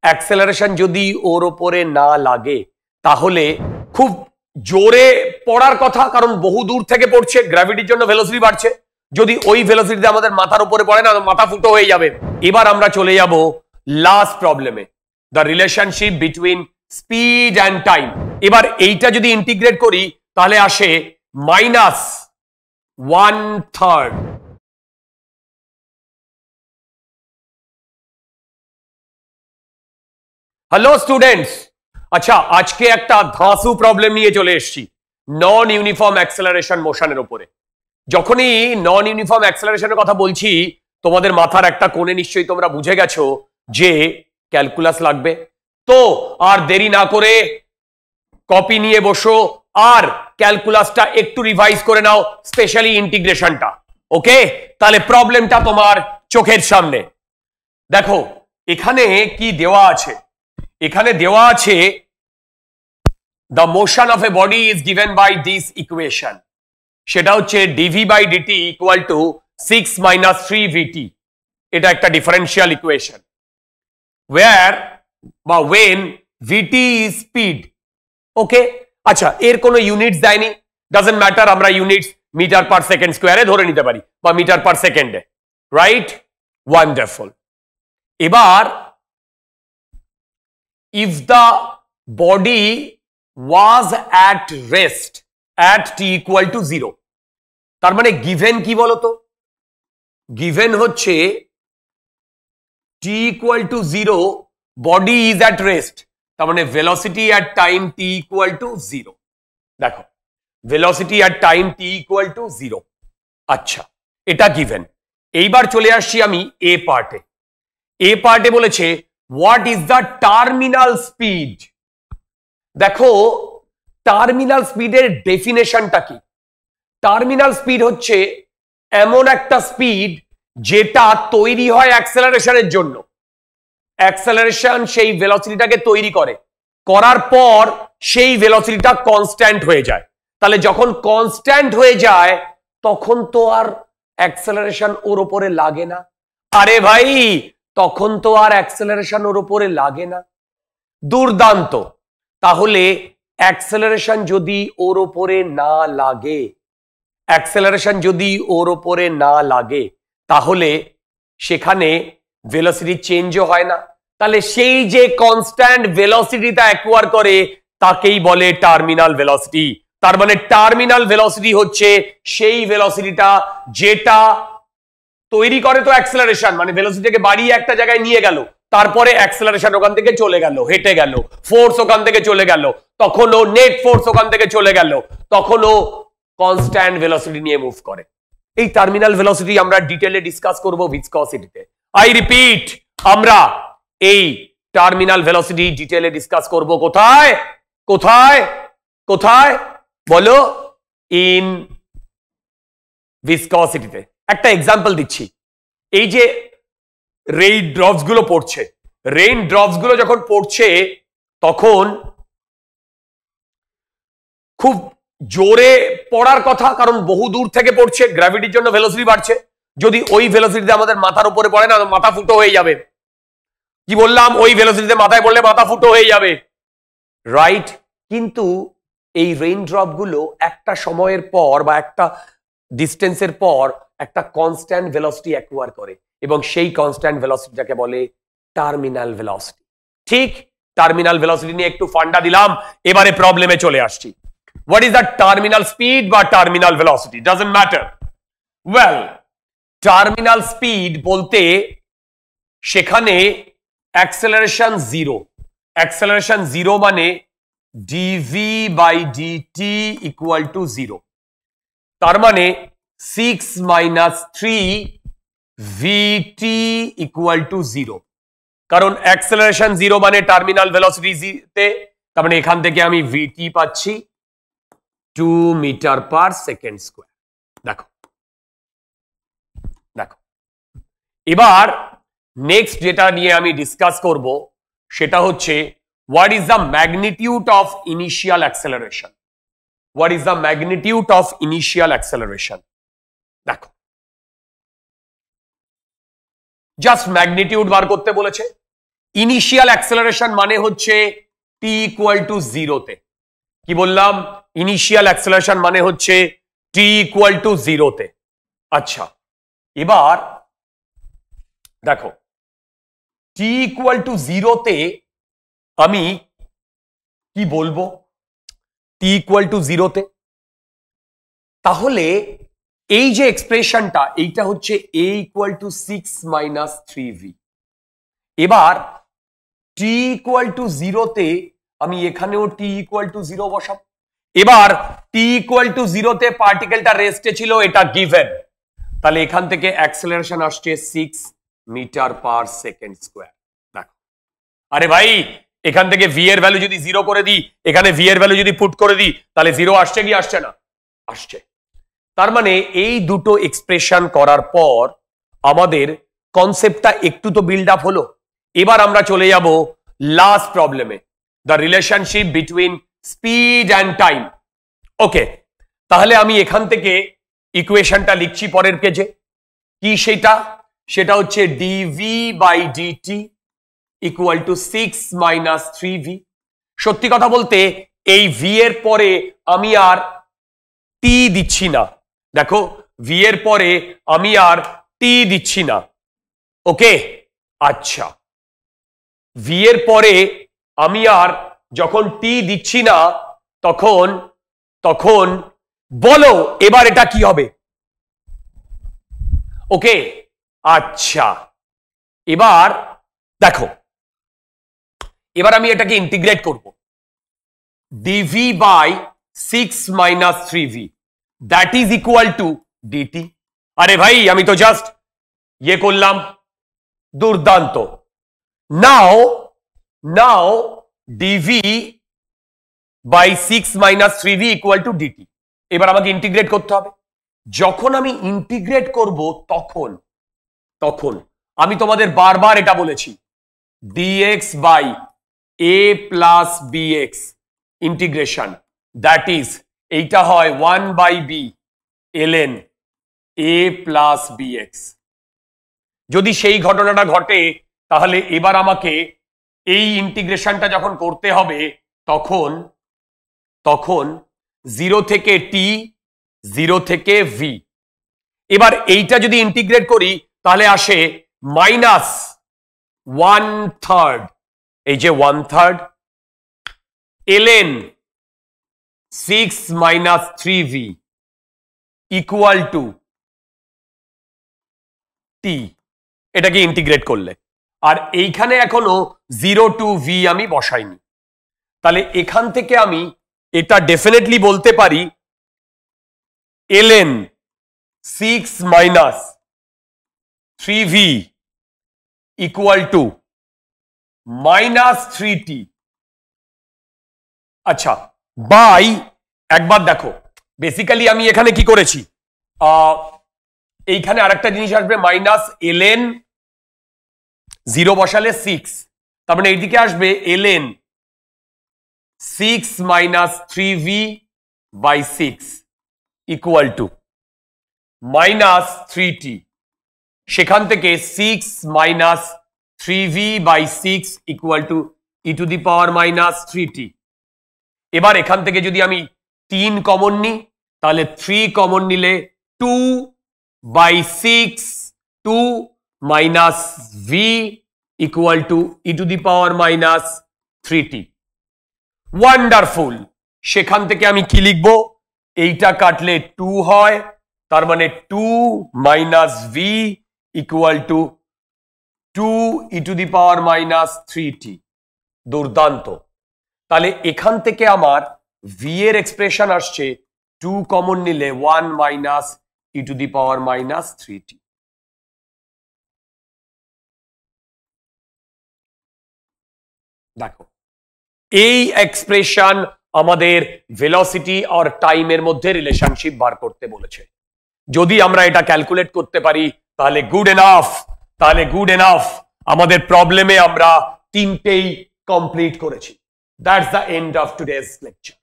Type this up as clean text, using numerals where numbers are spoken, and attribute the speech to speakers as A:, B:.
A: Acceleration যদি ওর ওপরে না লাগে তাহলে খুব জোরে পড়ার কথা, কারণ বহু দূর থেকে পড়ছে, গ্র্যাভিটির জন্য ভেলোসিটি বাড়ছে। যদি ওই ভেলোসিটিতে আমাদের মাথার উপরে পড়ে না, মাথা ফুটো হয়ে যাবে। এবার আমরা চলে যাব লাস্ট প্রবলেমে, the relationship between speed and time. এবার এইটা যদি ইন্টিগ্রেট করি তাহলে আসে -1/3। হ্যালো স্টুডেন্টস, আচ্ছা আজকে একটা ধাঁসু প্রবলেম নিয়ে চলে এসেছি নন ইউনিফর্ম অ্যাক্সেলারেশন মোশনের উপরে। যখনই নন ইউনিফর্ম অ্যাক্সেলারেশনের কথা বলছি তোমাদের মাথার একটা কোণে নিশ্চয়ই তোমরা বুঝে গেছো যে ক্যালকুলাস লাগবে। তো আর দেরি না করে কপি নিয়ে বসো আর ক্যালকুলাসটা একটু রিভাইজ করে নাও, স্পেশালি ইন্টিগ্রেশনটা। ওকে, তাহলে প্রবলেমটা তোমার চোখের সামনে দেখো। এখানে কি দেওয়া আছে? এখানে দেওয়া আছে the motion of a body is given by this equation, সেটা হচ্ছে dv by dt equal to 6 minus 3vt। এটা একটা ডিফারেন্সিয়াল ইকুয়েশন where বা when vt is speed। ওকে, আচ্ছা এর কোনো ইউনিটস দেয়নি, ডাজন্ট ম্যাটার, আমরা ইউনিটস মিটার পার সেকেন্ড স্কোয়ারে ধরে নিতে পারি বা মিটার পার সেকেন্ডে, রাইট? ওয়ান্ডারফুল। এবার if the body was at rest at t equal to 0, তার মানে গিভেন কি বলতো? গিভেন হচ্ছে t equal to 0, body is at rest, তার মানে velocity at time t equal to 0। দেখো velocity at time t equal to 0। আচ্ছা এটা গিভেন। এইবার চলে আসছি আমি এ পার্টে। এ পার্টে বলেছে what is the terminal speed। দেখো টার্মিনাল স্পিডের ডেফিনেশনটা কি? টার্মিনাল স্পিড হচ্ছে এমন একটা স্পিড যেটা তৈরি হয় অ্যাক্সেলারেশনের জন্য। অ্যাক্সেলারেশন সেই ভেলোসিটিটাকে তৈরি করে, করার পর সেই ভেলোসিটিটা কনস্ট্যান্ট হয়ে যায়। তাহলে যখন কনস্ট্যান্ট হয়ে যায় তখন তো আর অ্যাক্সেলারেশন ওর উপরে লাগে না। আরে ভাই, তখন তো আর অ্যাক্সেলারেশন ওর উপরে লাগে না। দুর্দান্ত। তাহলে অ্যাক্সেলারেশন যদি ওর উপরে না লাগে, অ্যাক্সেলারেশন যদি ওর উপরে না লাগে তাহলে সেখানে ভেলোসিটি চেঞ্জও হয় না। তাহলে সেই যে কনস্ট্যান্ট ভেলোসিটিটা অ্যাকোয়ার করে তাকেই বলে টার্মিনাল ভেলোসিটি। তার মানে টার্মিনাল ভেলোসিটি হচ্ছে সেই ভেলোসিটিটা যেটা তৈরি করে তো অ্যাক্সেলারেশন, মানে ভেলোসিটিকে বাড়িয়ে একটা জায়গায় নিয়ে গেল, তারপরে অ্যাক্সেলারেশন ওখান থেকে চলে গেল, হেঁটে গেল, ফোর্স ওখান থেকে চলে গেল, তখনও নেট ফোর্স ওখান থেকে চলে গেল, তখনও কনস্ট্যান্ট ভেলোসিটি নিয়ে মুভ করে। এই টার্মিনাল ভেলোসিটি আমরা ডিটেইলে ডিসকাস করব ভিসকসিটিতে। আই রিপিট, আমরা এই টার্মিনাল ভেলোসিটি ডিটেইলে ডিসকাস করব কোথায় কোথায় কোথায় বলো? ইন ভিসকসিটিতে। একটা এক্সাম্পল দিচ্ছি। এই যে রেইন ড্রপস গুলো পড়ছে, রেইন ড্রপস গুলো যখন পড়ছে তখন খুব জোরে পড়ার কথা, কারণ বহু দূর থেকে পড়ছে, গ্র্যাভিটির জন্য ভেলোসিটি বাড়ছে। যদি ওই ভেলোসিটিতে আমাদের মাথার উপরে পড়ে না, মাথা ফুটো হয়ে যাবে। কি বললাম? ওই ভেলোসিটিতে মাথায় পড়লে মাথা ফুটো হয়ে যাবে, রাইট? কিন্তু এই রেইন ড্রপ গুলো একটা সময়ের পর বা একটা ডিস্টেন্সের পর একটা কনস্ট্যান্ট ভেলোসিটি অ্যাকোয়ার করে এবং সেই কনস্ট্যান্ট ভেলোসিটিটাকে বলে টার্মিনাল ভেলোসিটি। ঠিক, টার্মিনাল ভেলোসিটি নিয়ে একটু ফান্ডা দিলাম, এবারে প্রবলেমে চলে আসছি। What is the terminal speed বা terminal velocity? Doesn't matter. Well, terminal speed বলতে সেখানে acceleration 0, acceleration 0 মানে dv by dt equal to 0। তার মানে 6 minus 3 vt equal to 0। কারণ acceleration 0 মানে টার্মিনাল ভেলোসিটিতে, তার মানে এখান থেকে আমি vt পাচ্ছি 2 মিটার পার সেকেন্ড স্কোয়ার। দেখো দেখো, এবার নেক্সট যেটা নিয়ে আমি ডিসকাস করব সেটা হচ্ছে what is the magnitude of initial acceleration. What is the magnitude of initial acceleration? দেখো, জাস্ট ম্যাগনিটিউড বার করতে বলেছে। ইনিশিয়াল অ্যাক্সেলারেশন মানে হচ্ছে টি ইকুয়াল টু জিরোতে। কি বললাম? ইনিশিয়াল অ্যাক্সেলারেশন মানে হচ্ছে টি ইকুয়াল টু জিরোতে। আচ্ছা, এবার দেখো টি ইকুয়াল টু জিরোতে আমি কি বলবো? টি ইকুয়াল টু জিরোতে, তাহলে এই যে এক্সপ্রেশনটা এইটা হচ্ছে এ ইকুয়াল টু 6 মাইনাস 3v। এবার টি ইকুয়াল টু জিরোতে আমি এখানেও টি ইকুয়াল টু জিরো বসাব। এবার টি ইকুয়াল টু জিরোতে পার্টিকেলটা রেস্টে ছিল, এটা গিভেন, তাহলে এখান থেকে অ্যাক্সেলারেশন আসছে 6 মিটার পার সেকেন্ড স্কোয়ার। দেখো, আরে ভাই এখান থেকে ভি এর ভ্যালু যদি জিরো করে দিই, এখানে ভি এর ভ্যালু যদি পুট করে দিই, তাহলে জিরো আসছে কি আসছে না? আসছে। তার মানে এই দুটো এক্সপ্রেশন করার পর আমাদের কনসেপ্টটা একটু তো বিল্ড আপ হলো। এবার আমরা চলে যাব লাস্ট প্রবলেমে, the relationship between speed and time. Okay, তাহলে আমি এখান থেকে ইকুয়েশনটা লিখছি পরের পেজে। কি সেটা? সেটা হচ্ছে dv by dt equal to 6 minus 3v। সত্যি কথা বলতে এই ভি এর পরে আমি আর টি দিচ্ছি না। দেখো, ভি এর পরে আমি আর টি দিচ্ছি না। ওকে, আচ্ছা, ভি এর পরে আমি আর যখন টি দিচ্ছি না তখন তখন বলো এবার এটা কি হবে? ওকে, আচ্ছা, এবার দেখো, এবার আমি এটাকে ইন্টিগ্রেট করব। Dv by 6 minus 3v that is equal to dt. আরে ভাই আমি তো জাস্ট ইয়ে করলাম, দুর্দান্ত। Now dv by 6 minus 3v equal to dt. এবার আমাকে ইন্টিগ্রেট করতে হবে। যখন আমি ইন্টিগ্রেট করব তখন আমি তোমাদের বারবার এটা বলেছি, dx by a plus bx integration, that is এইটা হয় 1 by b ln a plus bx। যদি সেই ঘটনাটা ঘটে তাহলে এবার আমাকে এই ইন্টিগ্রেশনটা যখন করতে হবে তখন 0 থেকে t, 0 থেকে v। এবার এইটা যদি ইন্টিগ্রেট করি তাহলে আসে মাইনাস 1/3, এই যে 1/3 ln 6 minus 3v equal two t। এটাকে ইন্টিগ্রেট করলে, আর এইখানে এখনো 0 টু v আমি বসাইনি, তাহলে এখান থেকে আমি এটা ডেফিনেটলি বলতে পারি ln 6 minus 3v equal to minus 3t। আচ্ছা, বাই, একবার দেখো বেসিক্যালি আমি এখানে কি করেছি, এইখানে আরেকটা জিনিস আসবে মাইনাস ln 0 বসালে 6, তার মানে এইদিকে আসবে ln 6 minus 3v by 6 equal to minus 3t। সেখান থেকে 6 minus 3v by 6 equal to e to the power minus 3t। এবার এখান থেকে যদি আমি 3 কমন নিই তাহলে 3 কমন নিলে 2 by 6 2 minus v equal to e to the power minus 3t। Wonderful. সেখান থেকে আমি কি লিখব? এইটা কাটলে 2 হয়, তার মানে 2 minus v equal two 2 E to the power minus 3t। দুর্দান্ত। তাহলে এখান থেকে আমার v এর এক্সপ্রেশন আসছে 2 কমন নিলে 1 minus E to the power minus 3t। দেখো, এই এক্সপ্রেশন আমাদের ভেলোসিটি আর টাইমের মধ্যে রিলেশনশিপ বার করতে বলেছে। যদি আমরা এটা ক্যালকুলেট করতে পারি তাহলে গুড এনাফ। আমাদের প্রবলেমে আমরা তিনটেই কমপ্লিট করেছি। That's the end of today's lecture.